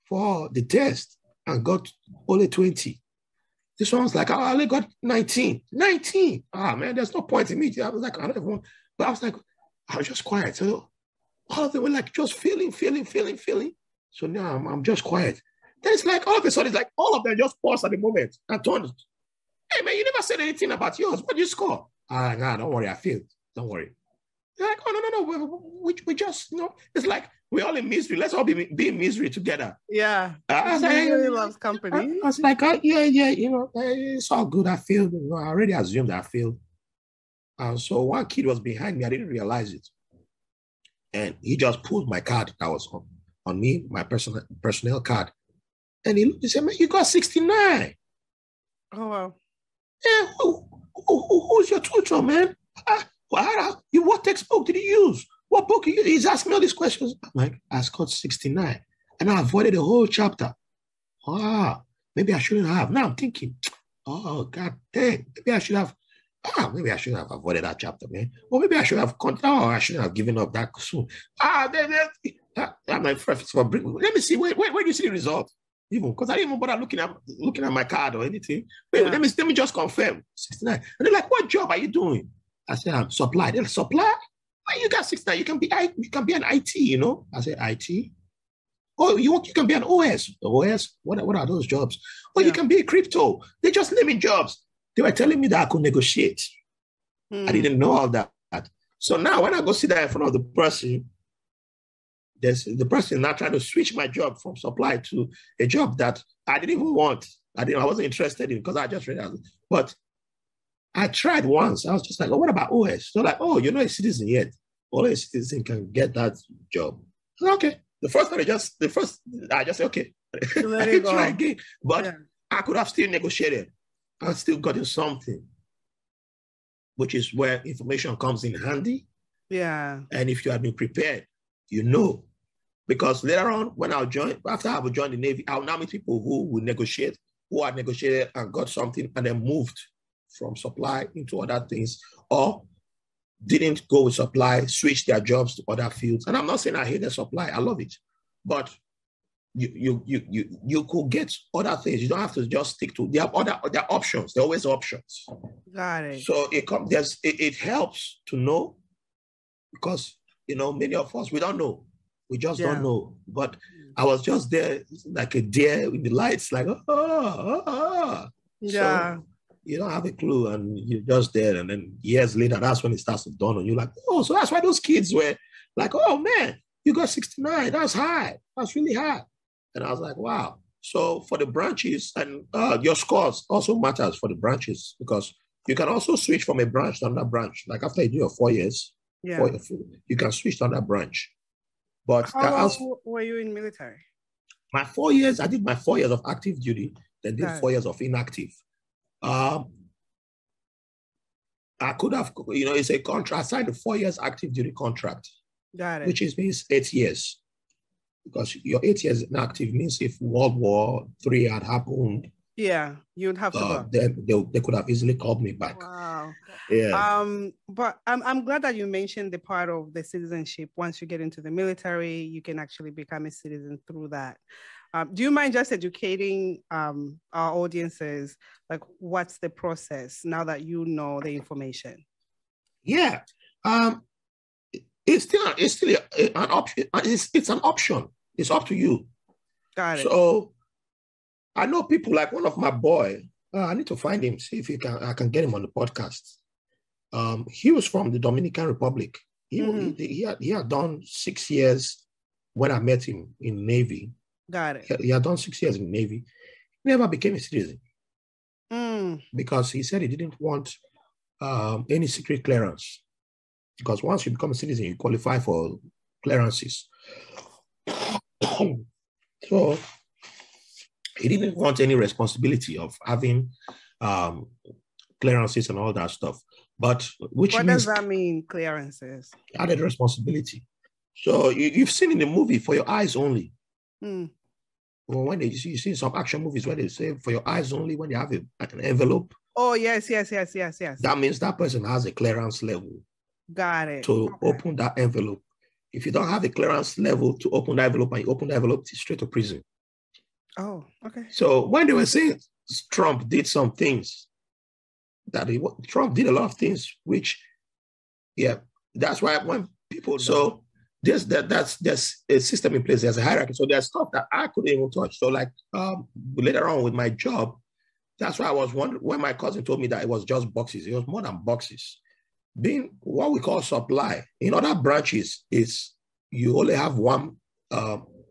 for the test and got only 20. This one's like, I only got 19. 19. Ah, man, there's no point in me. I was like, I don't even, but I was like, I was just quiet. So all of them were like just feeling. So now I'm just quiet. Then it's like all of a sudden, it's like all of them just paused at the moment and turned. Hey, man, you never said anything about yours. What did you score? Ah, nah, don't worry, I failed. Don't worry. They're like, oh, no. We just, it's like, we're all in misery. Let's all be in misery together. Yeah. I was like, really loves company. I was like, yeah, it's all good. I failed. I already assumed I failed. So one kid was behind me. I didn't realize it. And he just pulled my card that was on me, my personnel card. And he said, man, you got 69. Oh, wow. Yeah, who's your tutor, man? What textbook did you use? What book? He's asking me all these questions. I'm like, I scored 69. And I avoided the whole chapter. Maybe I shouldn't have. Now I'm thinking, oh, God dang, maybe I should have avoided that chapter, man. Or maybe I should have, I shouldn't have given up that soon. I'm like, let me see, where do you see the result? Even, because I didn't even bother looking at my card or anything. Wait, let me just confirm, 69. And they're like, what job are you doing? I said, I'm supply. They're like, supply? Why you got 69? You can be an IT, I said, IT? Oh, you can be an OS. OS? What are those jobs? Oh, you can be a crypto. They just naming jobs. They were telling me that I could negotiate. I didn't know all that. So now when I go sit there in front of the person, the person now trying to switch my job from supply to a job that I didn't even want. I wasn't interested in because I just read it. But I tried once. I was just like, oh, what about OS? So like, oh, you're not a citizen yet. Only a citizen can get that job. Said, okay. I just said, okay. Let it go. Try again. But I could have still negotiated. I still gotten something, which is where information comes in handy. Yeah. And if you have been prepared, because later on, after I would join the Navy, I'll now meet people who had negotiated and got something and then moved from supply into other things, or didn't go with supply, switched their jobs to other fields. And I'm not saying I hate the supply, I love it. But you could get other things. You don't have to just stick to, there are options. There are always options. Got it. So it helps to know, because many of us, we don't know. We just don't know. But I was just there like a deer in the lights, like, Yeah. So you don't have a clue and you're just there. And then years later, that's when it starts to dawn on you, like, oh, so that's why those kids were like, oh man, you got 69. That's high. That's really high. And I was like, wow. So for the branches, and your scores also matters for the branches, because You can also switch from a branch to another branch. Like after you do your 4 years, Yeah. you can switch to another branch. But how long were you in military? My 4 years, I did my 4 years of active duty, then did Got 4 it. years of inactive. I could have, it's a contract. I signed a 4 years active duty contract, Got it. which means 8 years. Because your 8 years inactive means if World War III had happened, yeah, you'd have to go. then they could have easily called me back. Wow. Yeah. But I'm glad that you mentioned the part of the citizenship. Once you get into the military, you can actually become a citizen through that. Do you mind just educating our audiences, like what's the process now that you know the information? Yeah. It's still an option. It's an option. It's up to you. Got it. So I know people like one of my boy. I need to find him, see if I can get him on the podcast. He was from the Dominican Republic. He had done 6 years when I met him in Navy. Got it. He had done 6 years in Navy. He never became a citizen because he said he didn't want any secret clearance. Because once you become a citizen, you qualify for clearances. So he didn't want any responsibility of having clearances and all that stuff. But what does that mean, clearances? Added responsibility. So you've seen in the movie For Your Eyes Only. Well, when you see some action movies where they say for your eyes only when you have an envelope. Oh, yes. That means that person has a clearance level. Got it. To open that envelope. If you don't have a clearance level to open the envelope and you open the envelope, it's straight to prison. Oh, okay. So when they were saying Trump did some things, Trump did a lot of things, which, that's why when people, so that's a system in place, there's a hierarchy. So there's stuff that I couldn't even touch. So like later on with my job, that's why I was wondering when my cousin told me that it was just boxes. It was more than boxes. Being what we call supply in other branches is you only have one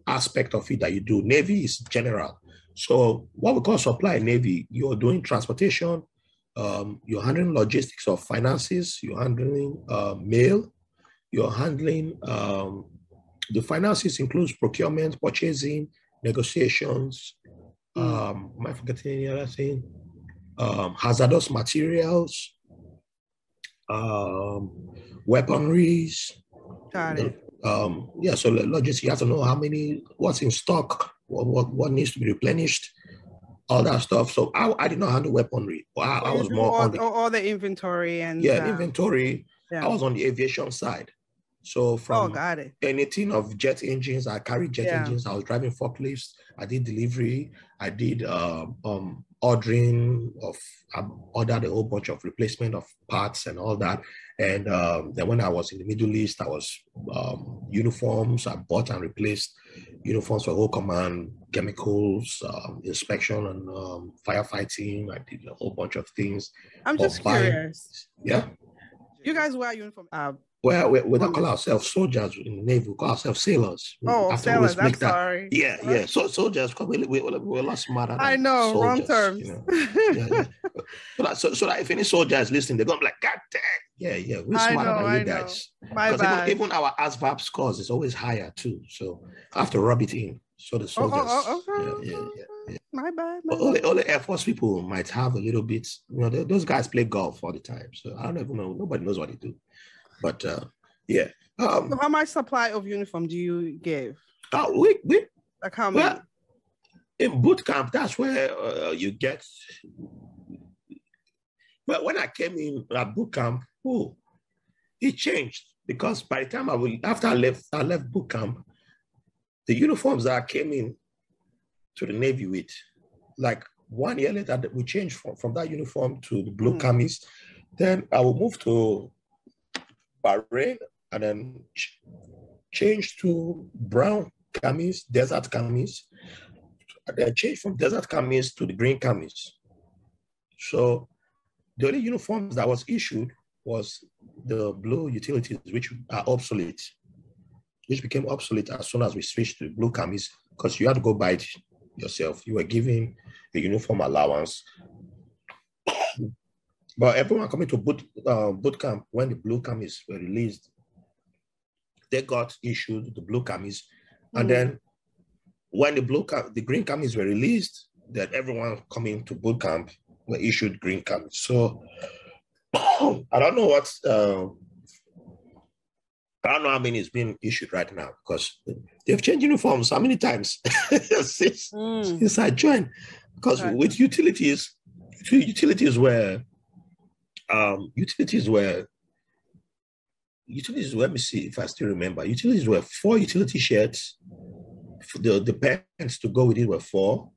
aspect of it that you do. Navy is general. So what we call supply in Navy, you're doing transportation, you're handling logistics of finances, you're handling mail, you're handling the finances includes procurement, purchasing, negotiations. Am I forgetting any other thing? Hazardous materials. Weaponries. Got it. So logistics, you have to know what's in stock, what needs to be replenished, all that stuff. So I did not handle weaponry. I was more on all the inventory and inventory. Yeah. I was on the aviation side. So from got it. anything of jet engines, I carried jet engines. I was driving forklifts. I did delivery. I did ordering of. I ordered a whole bunch of replacement of parts and all that. And then when I was in the Middle East, I was uniforms. I bought and replaced uniforms for whole command, chemicals, inspection, and firefighting. I did a whole bunch of things. I'm just curious. Yeah. You guys wear uniform. Well, we don't call ourselves soldiers in the Navy. We call ourselves sailors. Sailors. I'm sorry. Yeah. So soldiers, we're a lot smarter. I know, soldiers, wrong terms. So that if any soldier is listening, they're going to be like, God damn. Yeah. We're smarter than you guys. Because even our ASVAB scores is always higher too. So I have to rub it in. So the soldiers. Okay. My bad. Only Air Force people might have a little bit. Those guys play golf all the time. So I don't even know. Nobody knows what they do. But so how much supply of uniform do you give? We like how many? Well, in boot camp, that's where you get. But when I came in at boot camp, it changed because by the time after I left boot camp, the uniforms that I came in to the Navy with, like 1 year later, we changed from that uniform to the blue camis. Then I will move to Bahrain and then change to brown camis, desert camis, and then change from desert camis to the green camis. So the only uniforms that was issued was the blue utilities, which are obsolete, which became obsolete as soon as we switched to blue camis because you had to go buy it yourself. You were given a uniform allowance. But everyone coming to boot camp when the blue camis were released, they got issued the blue camis, and then when the green camis were released, then everyone coming to boot camp were issued green camis. So I don't know what's I don't know how many is being issued right now because they've changed uniforms how many times since I joined. Because with utilities were let me see if I still remember. Utilities were 4 utility shirts. The pants to go with it were 4.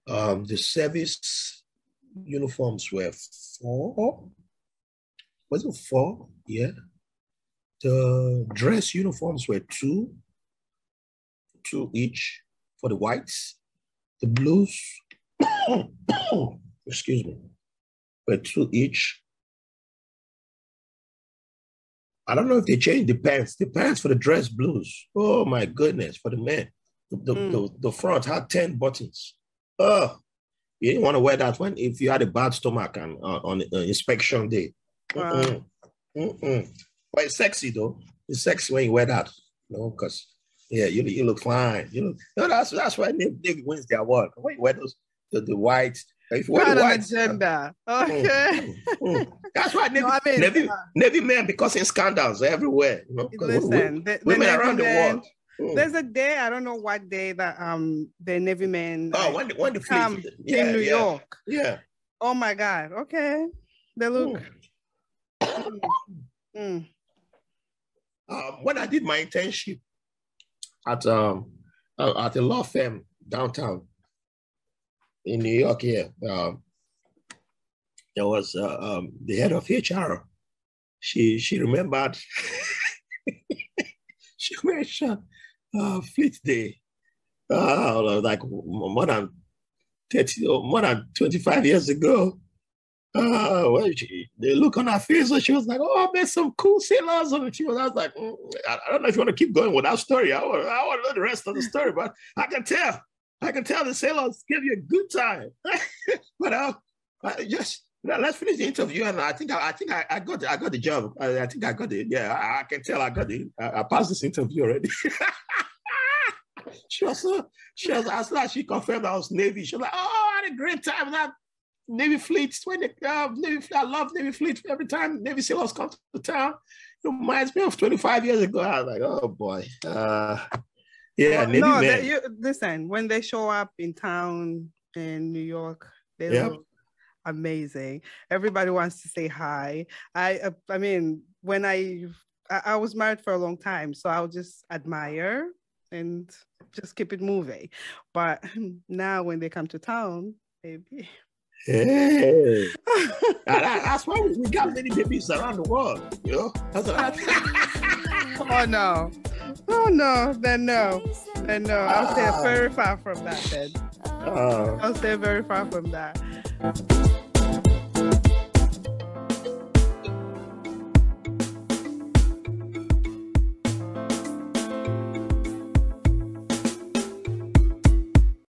The service uniforms were 4. Was it 4? Yeah. The dress uniforms were 2 each for the whites. The blues, excuse me, were 2 each. I don't know if they changed the pants. The pants for the dress blues. Oh my goodness, for the men. The front had 10 buttons. Oh, you didn't want to wear that if you had a bad stomach and on inspection day. Wow. But it's sexy though. It's sexy when you wear that, because you look fine. That's why Navy wins the award. When you wear those the white. If you wear the white agenda. Okay. That's why Navy men because in scandals everywhere. Listen, women around the world. There's a day, I don't know what day that the Navy men when the come in New York. Yeah. Oh my God. Okay. They look. When I did my internship at a law firm downtown in New York, there was the head of HR. She remembered. She mentioned Fleet Day, like more than 30 or more than 25 years ago. They look on her face, and she was like, "Oh, I met some cool sailors." And I was like, "I don't know if you want to keep going with that story. I want to know the rest of the story, but I can tell the sailors give you a good time." But let's finish the interview, and I think I got the job. I think I got it. Yeah, I can tell I got it. I passed this interview already. She was as soon as she confirmed I was Navy, she was like, "Oh, I had a great time with that Navy fleet. I love Navy fleet. Every time Navy sailors come to town, it reminds me of 25 years ago." I was like, "Oh boy." Navy men. Listen, when they show up in town in New York, they look amazing. Everybody wants to say hi. I mean, when I was married for a long time, so I'll just admire and just keep it moving. But now when they come to town, baby. Hey. That's why we got many babies around the world, That's Oh no, then no. I'll stay very far from that then. I'll stay very far from that.